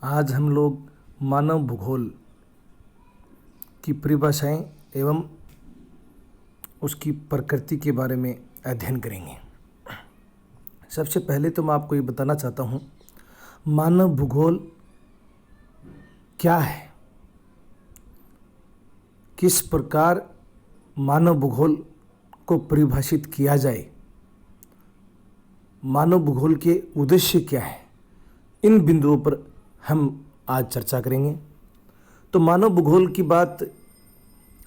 आज हम लोग मानव भूगोल की परिभाषाएं एवं उसकी प्रकृति के बारे में अध्ययन करेंगे। सबसे पहले तो मैं आपको ये बताना चाहता हूँ मानव भूगोल क्या है, किस प्रकार मानव भूगोल को परिभाषित किया जाए, मानव भूगोल के उद्देश्य क्या है, इन बिंदुओं पर हम आज चर्चा करेंगे। तो मानव भूगोल की बात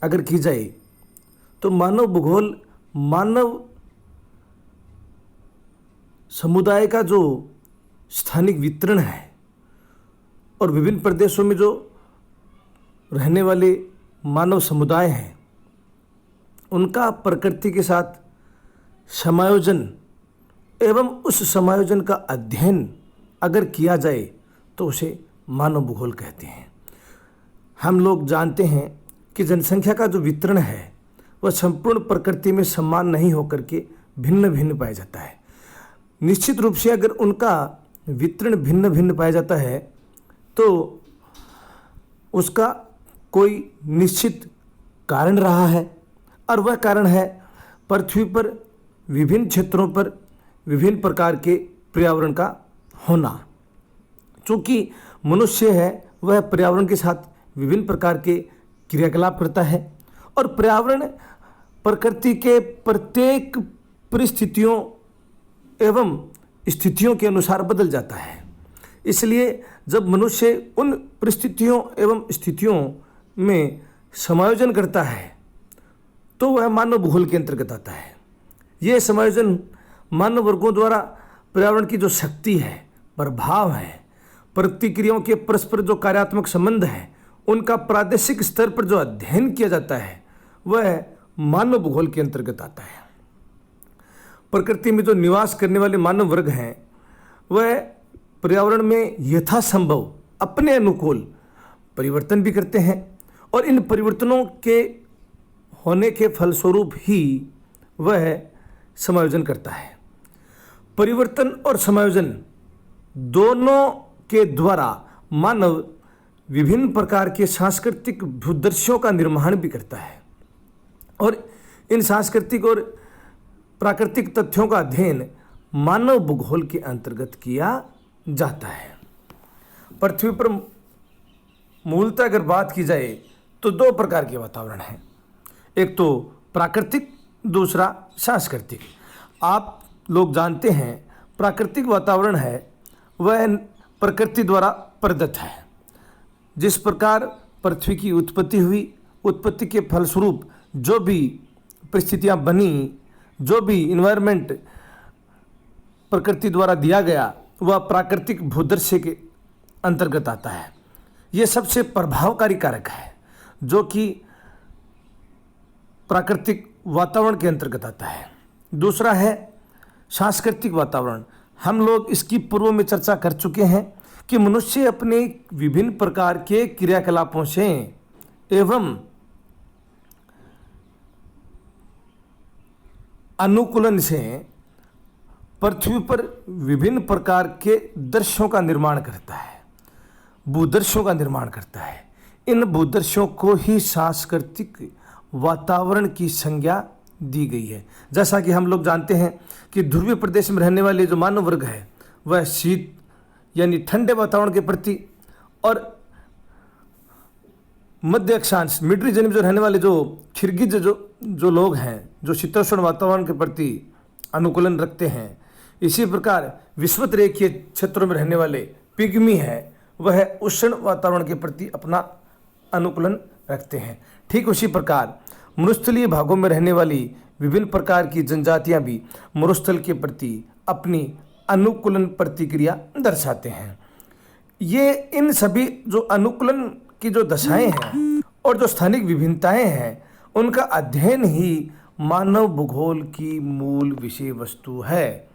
अगर की जाए तो मानव भूगोल मानव समुदाय का जो स्थानिक वितरण है और विभिन्न प्रदेशों में जो रहने वाले मानव समुदाय हैं उनका प्रकृति के साथ समायोजन एवं उस समायोजन का अध्ययन अगर किया जाए तो उसे मानव भूगोल कहते हैं। हम लोग जानते हैं कि जनसंख्या का जो वितरण है वह संपूर्ण प्रकृति में समान नहीं होकर के भिन्न भिन्न पाया जाता है। निश्चित रूप से अगर उनका वितरण भिन्न भिन्न पाया जाता है तो उसका कोई निश्चित कारण रहा है और वह कारण है पृथ्वी पर विभिन्न क्षेत्रों पर विभिन्न प्रकार के पर्यावरण का होना। चूँकि मनुष्य है वह पर्यावरण के साथ विभिन्न प्रकार के क्रियाकलाप करता है और पर्यावरण प्रकृति के प्रत्येक परिस्थितियों एवं स्थितियों के अनुसार बदल जाता है। इसलिए जब मनुष्य उन परिस्थितियों एवं स्थितियों में समायोजन करता है तो वह मानव भूगोल के अंतर्गत आता है। यह समायोजन मानव वर्गों द्वारा पर्यावरण की जो शक्ति है, प्रभाव है, प्रतिक्रियाओं के परस्पर जो कार्यात्मक संबंध है, उनका प्रादेशिक स्तर पर जो अध्ययन किया जाता है वह मानव भूगोल के अंतर्गत आता है। प्रकृति में जो निवास करने वाले मानव वर्ग हैं वह पर्यावरण में यथासंभव अपने अनुकूल परिवर्तन भी करते हैं और इन परिवर्तनों के होने के फलस्वरूप ही वह समायोजन करता है। परिवर्तन और समायोजन दोनों के द्वारा मानव विभिन्न प्रकार के सांस्कृतिक भूदृश्यों का निर्माण भी करता है और इन सांस्कृतिक और प्राकृतिक तथ्यों का अध्ययन मानव भूगोल के अंतर्गत किया जाता है। पृथ्वी पर मूलतः अगर बात की जाए तो दो प्रकार के वातावरण हैं, एक तो प्राकृतिक, दूसरा सांस्कृतिक। आप लोग जानते हैं प्राकृतिक वातावरण है वह प्रकृति द्वारा प्रदत्त है। जिस प्रकार पृथ्वी की उत्पत्ति हुई, उत्पत्ति के फलस्वरूप जो भी परिस्थितियां बनी, जो भी इन्वायरमेंट प्रकृति द्वारा दिया गया वह प्राकृतिक भूदृश्य के अंतर्गत आता है। ये सबसे प्रभावकारी कारक है जो कि प्राकृतिक वातावरण के अंतर्गत आता है। दूसरा है सांस्कृतिक वातावरण। हम लोग इसकी पूर्व में चर्चा कर चुके हैं कि मनुष्य अपने विभिन्न प्रकार के क्रियाकलापों से एवं अनुकूलन से पृथ्वी पर विभिन्न प्रकार के दृश्यों का निर्माण करता है, भूदृश्यों का निर्माण करता है। इन भूदृश्यों को ही सांस्कृतिक वातावरण की संज्ञा दी गई है। जैसा कि हम लोग जानते हैं कि ध्रुवीय प्रदेश में रहने वाले जो मानव वर्ग है वह शीत यानी ठंडे वातावरण के प्रति और मध्य अक्षांश मिड रीजन में जो रहने वाले जो खिरगिज जो लोग हैं जो शीतोष्ण वातावरण के प्रति अनुकूलन रखते हैं। इसी प्रकार विषुवत रेखीय क्षेत्रों में रहने वाले पिग्मी है वह उष्ण वातावरण के प्रति अपना अनुकूलन रखते हैं। ठीक उसी प्रकार मरुस्थलीय भागों में रहने वाली विभिन्न प्रकार की जनजातियां भी मरुस्थल के प्रति अपनी अनुकूलन प्रतिक्रिया दर्शाते हैं। ये इन सभी जो अनुकूलन की जो दशाएं हैं और जो स्थानिक विभिन्नताएं हैं उनका अध्ययन ही मानव भूगोल की मूल विषय वस्तु है।